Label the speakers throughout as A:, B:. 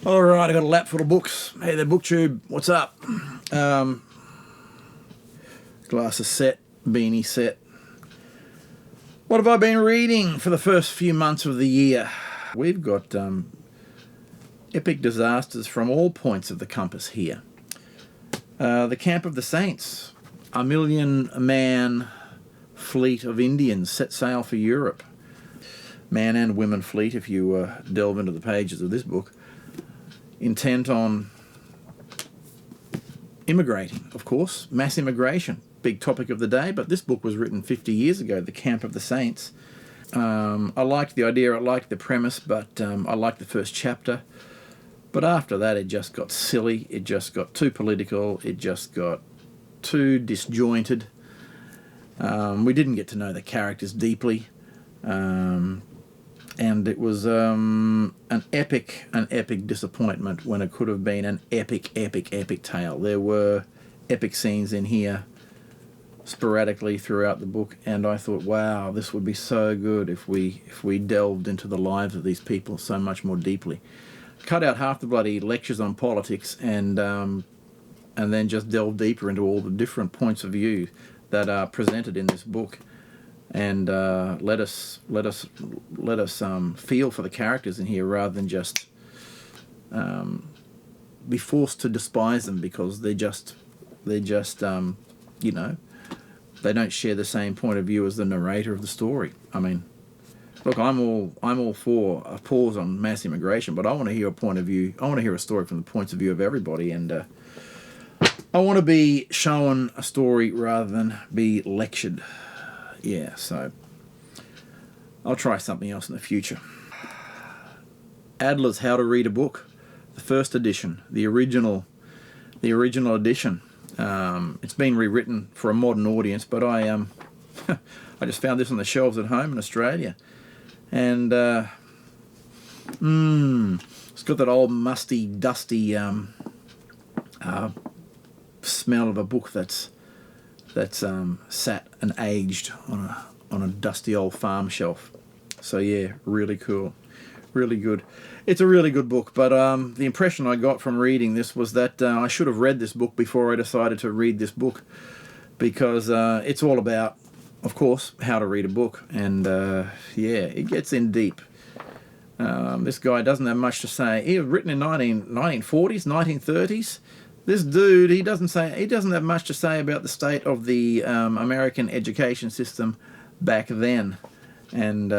A: All right, I got a lap full of books. Hey there, BookTube. What's up? Glasses set, beanie set. What have I been reading for the first few months of the year? We've got epic disasters from all points of the compass here. The Camp of the Saints, a 1,000,000-man fleet of Indians set sail for Europe. Man and women fleet, if you delve into the pages of this book. Intent on immigrating, of course, mass immigration, big topic of the day, but this book was written 50 years ago, The Camp of the Saints. I liked the idea, I liked the premise, but I liked the first chapter. But after that, it just got silly, it just got too political, it just got too disjointed. We didn't get to know the characters deeply. And it was an epic disappointment when it could have been an epic tale. There were epic scenes in here sporadically throughout the book, and I thought, wow, this would be so good if we delved into the lives of these people so much more deeply. Cut out half the bloody lectures on politics and then just delve deeper into all the different points of view that are presented in this book. And let us feel for the characters in here rather than just be forced to despise them because they don't share the same point of view as the narrator of the story. I mean, look, I'm all for a pause on mass immigration, but I want to hear a point of view. I want to hear a story from the points of view of everybody, and I want to be shown a story rather than be lectured. Yeah, so I'll try something else in the future. Adler's How to Read a Book, the first edition, the original edition. It's been rewritten for a modern audience, but I just found this on the shelves at home in Australia, and it's got that old musty, dusty smell of a book that's sat and aged on a dusty old farm shelf. So yeah, really cool, really good. It's a really good book, but the impression I got from reading this was that I should have read this book before I decided to read this book, because it's all about, of course, how to read a book, and yeah, it gets in deep. This guy doesn't have much to say. He was written in 1940s, 1930s. This dude, he doesn't have much to say about the state of the American education system back then, and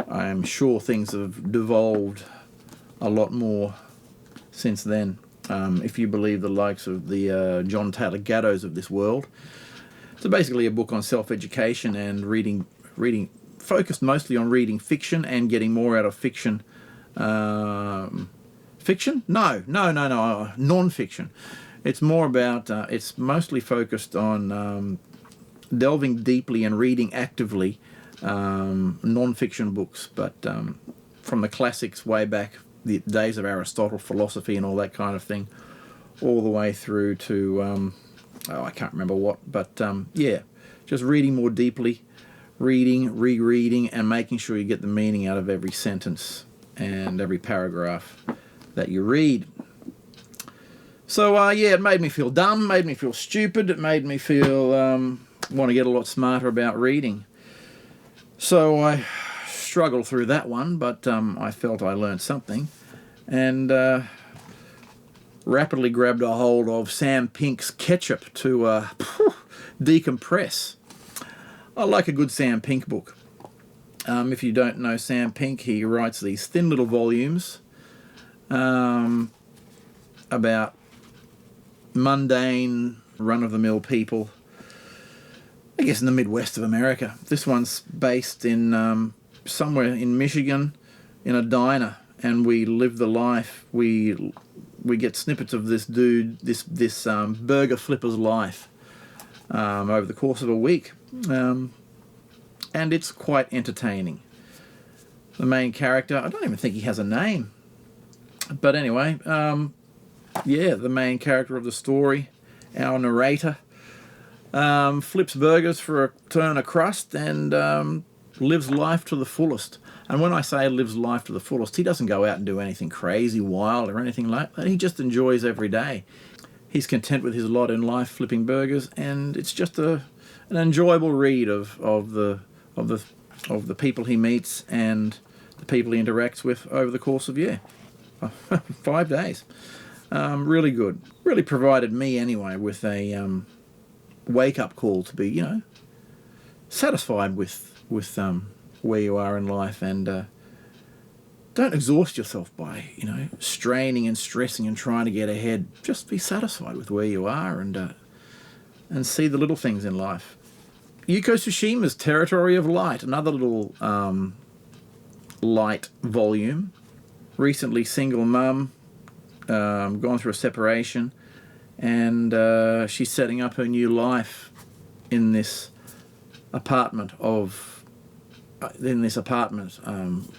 A: I'm sure things have devolved a lot more since then, if you believe the likes of the John Taylor Gattos of this world. So basically a book on self-education and reading, focused mostly on reading fiction and getting more out of fiction. Fiction? No, non-fiction. It's more about, it's mostly focused on delving deeply and reading actively non-fiction books, but from the classics way back, the days of Aristotle, philosophy and all that kind of thing, all the way through to, I can't remember what, but yeah, just reading more deeply, reading, rereading, and making sure you get the meaning out of every sentence and every paragraph that you read. So yeah, it made me feel dumb, made me feel stupid, it made me feel want to get a lot smarter about reading. So I struggled through that one, but I felt I learned something, and rapidly grabbed a hold of Sam Pink's Ketchup to decompress. I like a good Sam Pink book. If you don't know Sam Pink, he writes these thin little volumes about mundane, run-of-the-mill people, I guess in the Midwest of America. This one's based in somewhere in Michigan, in a diner, and we live the life. We get snippets of this dude, this burger flipper's life over the course of a week, and it's quite entertaining. The main character, I don't even think he has a name. But anyway, yeah, the main character of the story, our narrator, flips burgers for a turn of crust and lives life to the fullest. And when I say lives life to the fullest, he doesn't go out and do anything crazy, wild, or anything like that. He just enjoys every day. He's content with his lot in life, flipping burgers, and it's just an enjoyable read of the people he meets and the people he interacts with over the course of 5 days. Really good. Really provided me anyway with a wake-up call to be, satisfied with where you are in life, and don't exhaust yourself by, straining and stressing and trying to get ahead. Just be satisfied with where you are and see the little things in life. Yuko Tsushima's Territory of Light, another little light volume. Recently single mum, gone through a separation, and she's setting up her new life in this apartment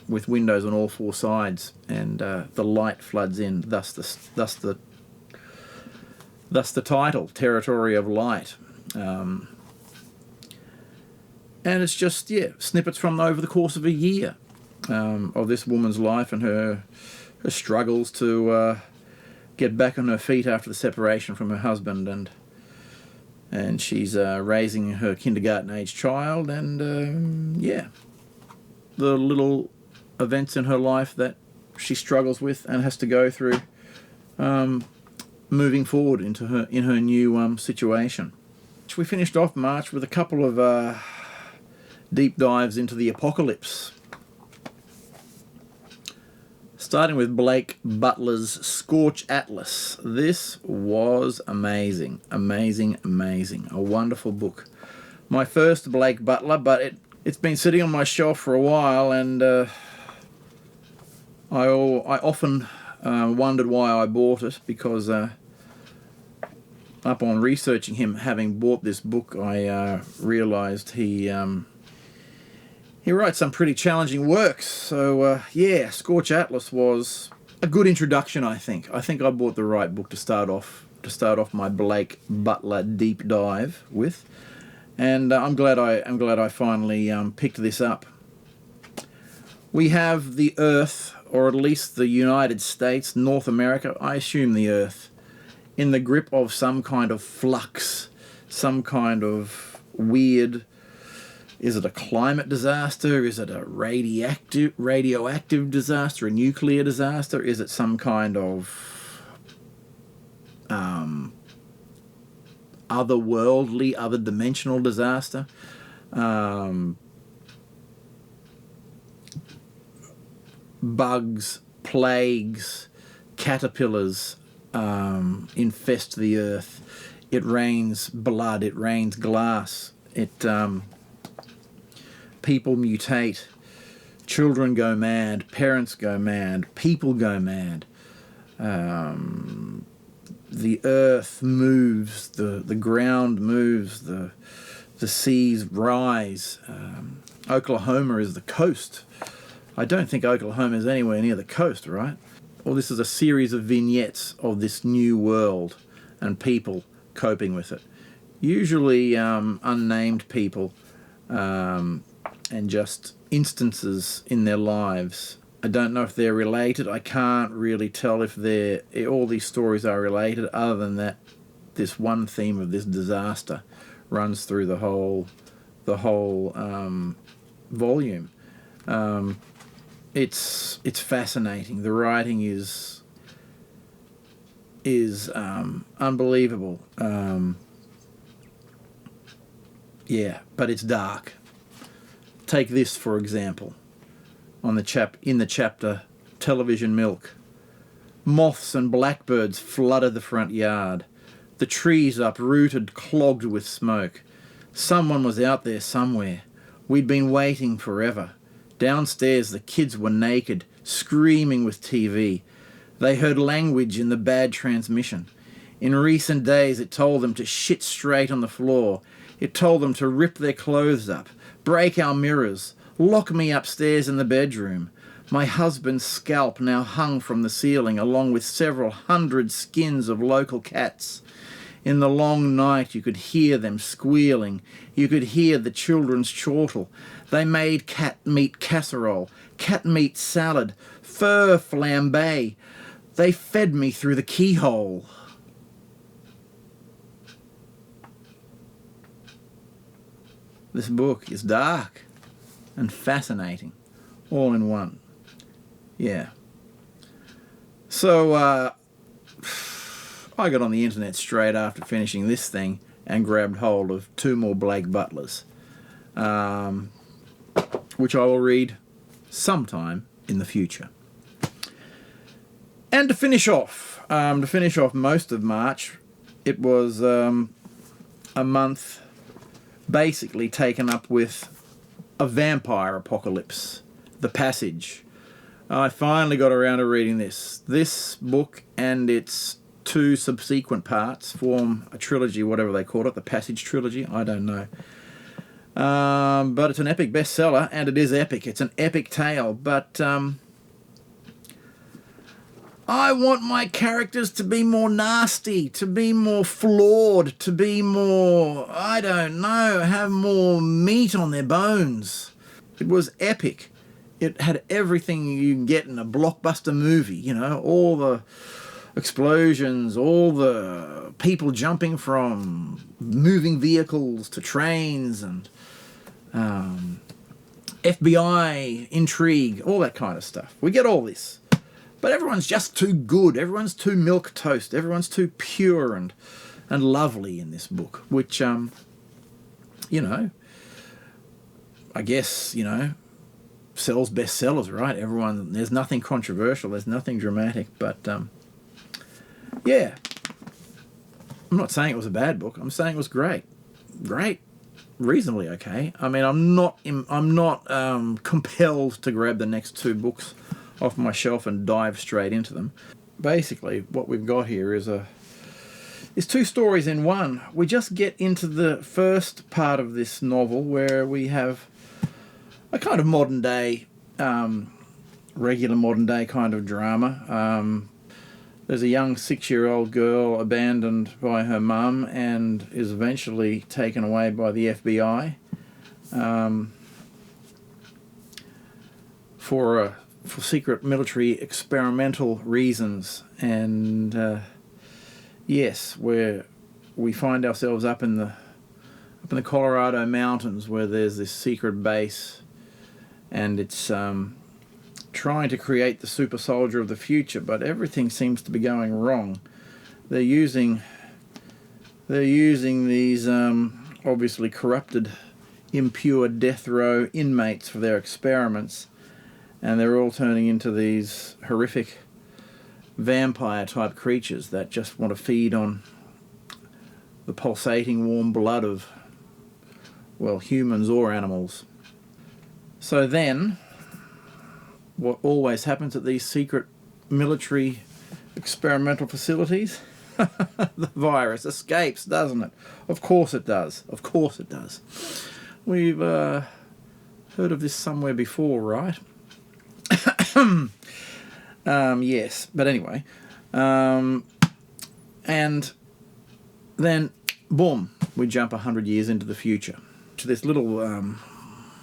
A: with windows on all four sides, and the light floods in. Thus the title, Territory of Light. And it's just snippets from over the course of a year of this woman's life and her struggles to get back on her feet after the separation from her husband, and she's raising her kindergarten-age child, and the little events in her life that she struggles with and has to go through moving forward in her new situation. We finished off March with a couple of deep dives into the apocalypse. Starting with Blake Butler's Scorch Atlas. This was amazing. A wonderful book. My first Blake Butler, but it's been sitting on my shelf for a while, and I often wondered why I bought it, because upon researching him, having bought this book, I realised he writes some pretty challenging works. So Scorch Atlas was a good introduction, I think. I think I bought the right book to start off my Blake Butler deep dive with, and I'm glad I finally picked this up. We have the Earth, or at least the United States, North America, I assume the Earth, in the grip of some kind of flux, some kind of weird. Is it a climate disaster? Is it a radioactive disaster? A nuclear disaster? Is it some kind of otherworldly, other-dimensional disaster? Bugs, plagues, caterpillars infest the earth. It rains blood. It rains glass. People mutate, children go mad, parents go mad, people go mad. The earth moves, the ground moves, the seas rise. Oklahoma is the coast. I don't think Oklahoma is anywhere near the coast, right? Well, this is a series of vignettes of this new world and people coping with it. Usually unnamed people, and just instances in their lives. I don't know if they're related. I can't really tell if all these stories are related, other than that this one theme of this disaster runs through the whole volume. It's fascinating. The writing is unbelievable. But it's dark. Take this, for example, in the chapter Television Milk. Moths and blackbirds flooded the front yard. The trees uprooted, clogged with smoke. Someone was out there somewhere. We'd been waiting forever. Downstairs the kids were naked, screaming with TV. They heard language in the bad transmission. In recent days it told them to shit straight on the floor. It told them to rip their clothes up, break our mirrors, lock me upstairs in the bedroom. My husband's scalp now hung from the ceiling, along with several hundred skins of local cats. In the long night you could hear them squealing. You could hear the children's chortle. They made cat meat casserole, cat meat salad, fur flambe. They fed me through the keyhole. This book is dark and fascinating, all in one. Yeah. So, I got on the internet straight after finishing this thing and grabbed hold of 2 more Blake Butlers, which I will read sometime in the future. And to finish off most of March, it was a month basically taken up with a vampire apocalypse, The Passage. I finally got around to reading this. This book and its 2 subsequent parts form a trilogy, whatever they call it, the Passage trilogy, I don't know. But it's an epic bestseller, and it is epic. It's an epic tale, but I want my characters to be more nasty, to be more flawed, to be more, I don't know, have more meat on their bones. It was epic. It had everything you can get in a blockbuster movie, you know, all the explosions, all the people jumping from moving vehicles to trains, and FBI intrigue, all that kind of stuff. We get all this. But everyone's just too good. Everyone's too milquetoast. Everyone's too pure and lovely in this book, which, you know, I guess, you know, sells bestsellers, right? Everyone, there's nothing controversial. There's nothing dramatic. But, yeah, I'm not saying it was a bad book. I'm saying it was great. Great. Reasonably okay. I mean, I'm not compelled to grab the next 2 books off my shelf and dive straight into them. Basically, what we've got here is 2 stories in one. We just get into the first part of this novel where we have a kind of modern day, regular modern day kind of drama. There's a young 6-year-old girl abandoned by her mum and is eventually taken away by the FBI for secret military experimental reasons. And yes, where we find ourselves up in the Colorado mountains, where there's this secret base, and it's trying to create the super soldier of the future, but everything seems to be going wrong. They're using these obviously corrupted, impure death row inmates for their experiments, and they're all turning into these horrific vampire type creatures that just want to feed on the pulsating warm blood of, well, humans or animals. So then, what always happens at these secret military experimental facilities? The virus escapes, doesn't it? Of course it does. Of course it does. We've heard of this somewhere before, right? Yes, but anyway. And then, boom, we jump 100 years into the future to this little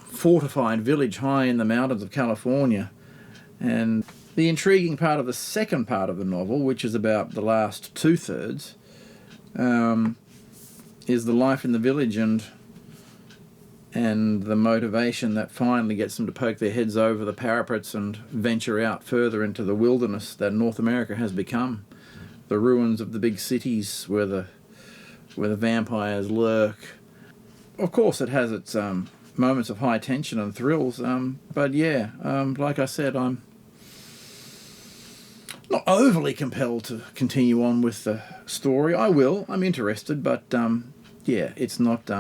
A: fortified village high in the mountains of California. And the intriguing part of the second part of the novel, which is about the last 2/3, is the life in the village and the motivation that finally gets them to poke their heads over the parapets and venture out further into the wilderness that North America has become. The ruins of the big cities where the vampires lurk. Of course, it has its moments of high tension and thrills, but yeah, like I said, I'm not overly compelled to continue on with the story. I'm interested, but yeah, it's not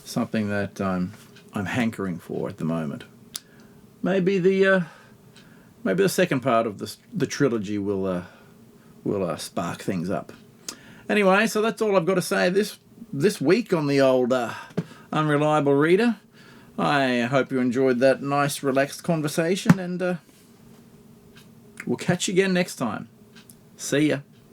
A: something that I'm hankering for at the moment. Maybe the second part of the trilogy will spark things up. Anyway, so that's all I've got to say this week on the old Unreliable Reader. I hope you enjoyed that nice, relaxed conversation, and we'll catch you again next time. See ya.